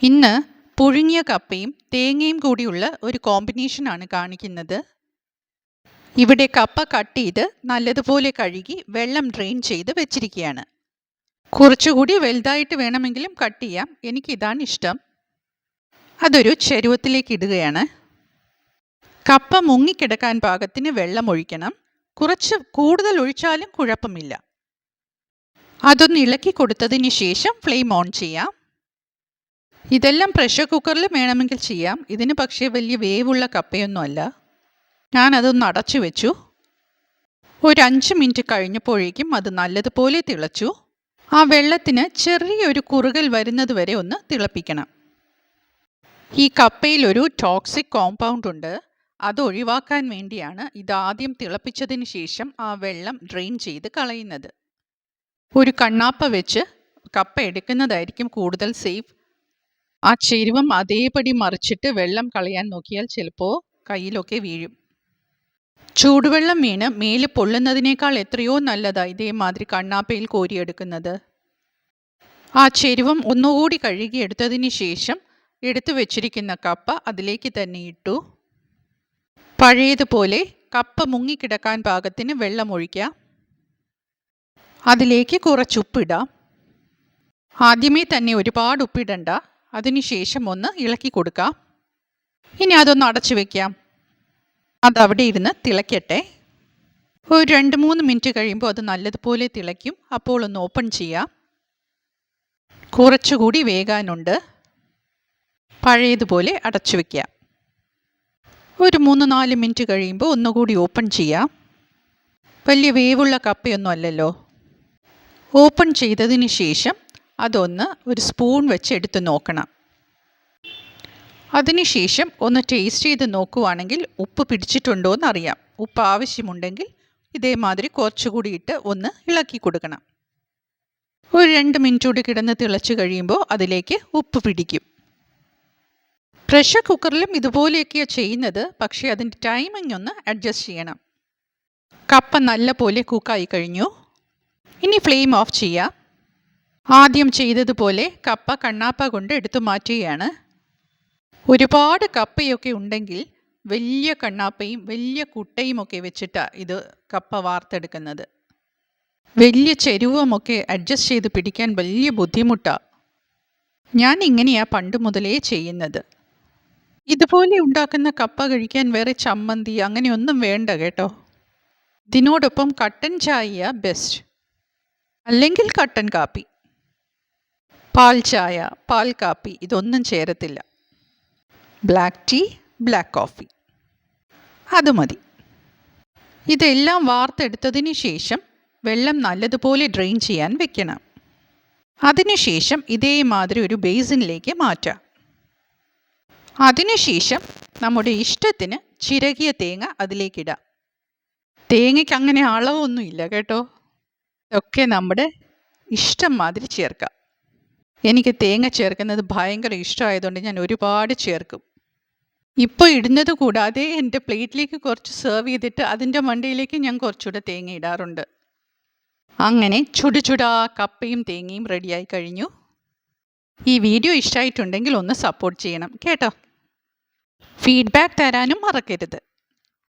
ഇന്ന് പുഴുങ്ങിയ കപ്പയും തേങ്ങയും കൂടിയുള്ള ഒരു കോമ്പിനേഷനാണ് കാണിക്കുന്നത്. ഇവിടെ കപ്പ കട്ട് ചെയ്ത് നല്ലതുപോലെ കഴുകി വെള്ളം ഡ്രെയിൻ ചെയ്ത് വെച്ചിരിക്കുകയാണ്. കുറച്ചുകൂടി വലുതായിട്ട് വേണമെങ്കിലും കട്ട് ചെയ്യാം. എനിക്കിതാണ് ഇഷ്ടം. അതൊരു ചരുവത്തിലേക്ക് ഇടുകയാണ്. കപ്പ മുങ്ങിക്കിടക്കാൻ പാകത്തിന് വെള്ളം ഒഴിക്കണം. കുറച്ച് കൂടുതൽ ഒഴിച്ചാലും കുഴപ്പമില്ല. അതൊന്ന് ഇളക്കി കൊടുത്തതിന് ശേഷം ഫ്ലെയിം ഓൺ ചെയ്യാം. ഇതെല്ലാം പ്രഷർ കുക്കറിൽ വേണമെങ്കിൽ ചെയ്യാം. ഇതിന് പക്ഷേ വലിയ വേവുള്ള കപ്പയൊന്നുമല്ല. ഞാനതൊന്ന് അടച്ചു വെച്ചു. ഒരു 5 മിനിറ്റ് കഴിഞ്ഞപ്പോഴേക്കും അത് നല്ലതുപോലെ തിളച്ചു. ആ വെള്ളത്തിന് ചെറിയൊരു കുറുകൽ വരുന്നത് വരെ ഒന്ന് തിളപ്പിക്കണം. ഈ കപ്പയിൽ ഒരു ടോക്സിക് കോമ്പൗണ്ട് ഉണ്ട്. അത് ഒഴിവാക്കാൻ വേണ്ടിയാണ് ഇതാദ്യം തിളപ്പിച്ചതിന് ശേഷം ആ വെള്ളം ഡ്രെയിൻ ചെയ്ത് കളയുന്നത്. ഒരു കണ്ണാപ്പ വെച്ച് കപ്പ എടുക്കുന്നതായിരിക്കും കൂടുതൽ സേഫ്. ആ ചരുവം അതേപടി മറിച്ചിട്ട് വെള്ളം കളയാൻ നോക്കിയാൽ ചിലപ്പോൾ കയ്യിലൊക്കെ വീഴും. ചൂടുവെള്ളം വീണ് മേല് പൊള്ളുന്നതിനേക്കാൾ എത്രയോ നല്ലതാണ് ഇതേമാതിരി കണ്ണാപ്പയിൽ കോരിയെടുക്കുന്നത്. ആ ചരുവം ഒന്നുകൂടി കഴുകിയെടുത്തതിന് ശേഷം എടുത്തു വെച്ചിരിക്കുന്ന കപ്പ അതിലേക്ക് തന്നെ ഇട്ടു. പഴയതുപോലെ കപ്പ മുങ്ങിക്കിടക്കാൻ പാകത്തിന് വെള്ളം ഒഴിക്കാം. അതിലേക്ക് കുറച്ച് ഉപ്പിടാം. ആദ്യമേ തന്നെ ഒരുപാട് ഉപ്പിടണ്ട. അതിനുശേഷം ഒന്ന് ഇളക്കി കൊടുക്കാം. ഇനി അതൊന്ന് അടച്ചു വയ്ക്കാം. അതവിടെ ഇരുന്ന് തിളയ്ക്കട്ടെ. ഒരു 2-3 മിനിറ്റ് കഴിയുമ്പോൾ അത് നല്ലതുപോലെ തിളയ്ക്കും. അപ്പോൾ ഒന്ന് ഓപ്പൺ ചെയ്യാം. കുറച്ചുകൂടി വേകാനുണ്ട്. പഴയതുപോലെ അടച്ചു വയ്ക്കാം. ഒരു 3-4 മിനിറ്റ് കഴിയുമ്പോൾ ഒന്നുകൂടി ഓപ്പൺ ചെയ്യാം. വലിയ വേവുള്ള കപ്പയൊന്നും അല്ലല്ലോ. ഓപ്പൺ ചെയ്തതിന് ശേഷം അതൊന്ന് ഒരു സ്പൂൺ വെച്ച് എടുത്ത് നോക്കണം. അതിനുശേഷം ഒന്ന് ടേസ്റ്റ് ചെയ്ത് നോക്കുവാണെങ്കിൽ ഉപ്പ് പിടിച്ചിട്ടുണ്ടോ എന്നറിയാം. ഉപ്പ് ആവശ്യമുണ്ടെങ്കിൽ ഇതേമാതിരി കുറച്ചുകൂടി ഇട്ട് ഒന്ന് ഇളക്കി കൊടുക്കണം. ഒരു 2 മിനിറ്റ് കൂടി കിടന്ന് തിളച്ച് കഴിയുമ്പോൾ അതിലേക്ക് ഉപ്പ് പിടിക്കും. പ്രഷർ കുക്കറിലും ഇതുപോലെയൊക്കെയാണ് ചെയ്യുന്നത്. പക്ഷേ അതിൻ്റെ ടൈമിംഗ് ഒന്ന് അഡ്ജസ്റ്റ് ചെയ്യണം. കപ്പ നല്ല പോലെ കുക്കായി കഴിഞ്ഞു. ഇനി ഫ്ലെയിം ഓഫ് ചെയ്യാം. ആദ്യം ചെയ്തതുപോലെ കപ്പ കണ്ണാപ്പ കൊണ്ട് എടുത്തു മാറ്റുകയാണ്. ഒരുപാട് കപ്പയൊക്കെ ഉണ്ടെങ്കിൽ വലിയ കണ്ണാപ്പയും വലിയ കുട്ടയും ഒക്കെ വെച്ചിട്ടാണ് ഇത് കപ്പ വാർത്തെടുക്കുന്നത്. വലിയ ചെരുവമൊക്കെ അഡ്ജസ്റ്റ് ചെയ്ത് പിടിക്കാൻ വലിയ ബുദ്ധിമുട്ടാണ്. ഞാൻ ഇങ്ങനെയാണ് പണ്ട് മുതലേ ചെയ്യുന്നത്. ഇതുപോലെ ഉണ്ടാക്കുന്ന കപ്പ കഴിക്കാൻ വേറെ ചമ്മന്തി അങ്ങനെയൊന്നും വേണ്ട കേട്ടോ. ഇതിനോടൊപ്പം കട്ടൻ ചായ ബെസ്റ്റ്, അല്ലെങ്കിൽ കട്ടൻ കാപ്പി. പാൽ ചായ, പാൽ കാപ്പി ഇതൊന്നും ചേരത്തില്ല. ബ്ലാക്ക് ടീ, ബ്ലാക്ക് കോഫി അത് മതി. ഇതെല്ലാം വാർത്തെടുത്തതിന് ശേഷം വെള്ളം നല്ലതുപോലെ ഡ്രെയിൻ ചെയ്യാൻ വെക്കണം. അതിനുശേഷം ഇതേമാതിരി ഒരു ബേസിനിലേക്ക് മാറ്റാം. അതിനുശേഷം നമ്മുടെ ഇഷ്ടത്തിന് ചിരകിയ തേങ്ങ അതിലേക്കിടാം. തേങ്ങയ്ക്ക് അങ്ങനെ അളവൊന്നുമില്ല കേട്ടോ. ഒക്കെ നമ്മുടെ ഇഷ്ടം മാതിരി ചേർക്കാം. എനിക്ക് തേങ്ങ ചേർക്കുന്നത് ഭയങ്കര ഇഷ്ടമായതുകൊണ്ട് ഞാൻ ഒരുപാട് ചേർക്കും. ഇപ്പോൾ ഇടുന്നത് കൂടാതെ എൻ്റെ പ്ലേറ്റിലേക്ക് കുറച്ച് സെർവ് ചെയ്തിട്ട് അതിൻ്റെ മണ്ടയിലേക്ക് ഞാൻ കുറച്ചുകൂടെ തേങ്ങ ഇടാറുണ്ട്. അങ്ങനെ ചുടുചുടാ കപ്പയും തേങ്ങയും റെഡിയായി കഴിഞ്ഞു. ഈ വീഡിയോ ഇഷ്ടമായിട്ടുണ്ടെങ്കിൽ ഒന്ന് സപ്പോർട്ട് ചെയ്യണം കേട്ടോ. ഫീഡ്ബാക്ക് തരാനും മറക്കരുത്.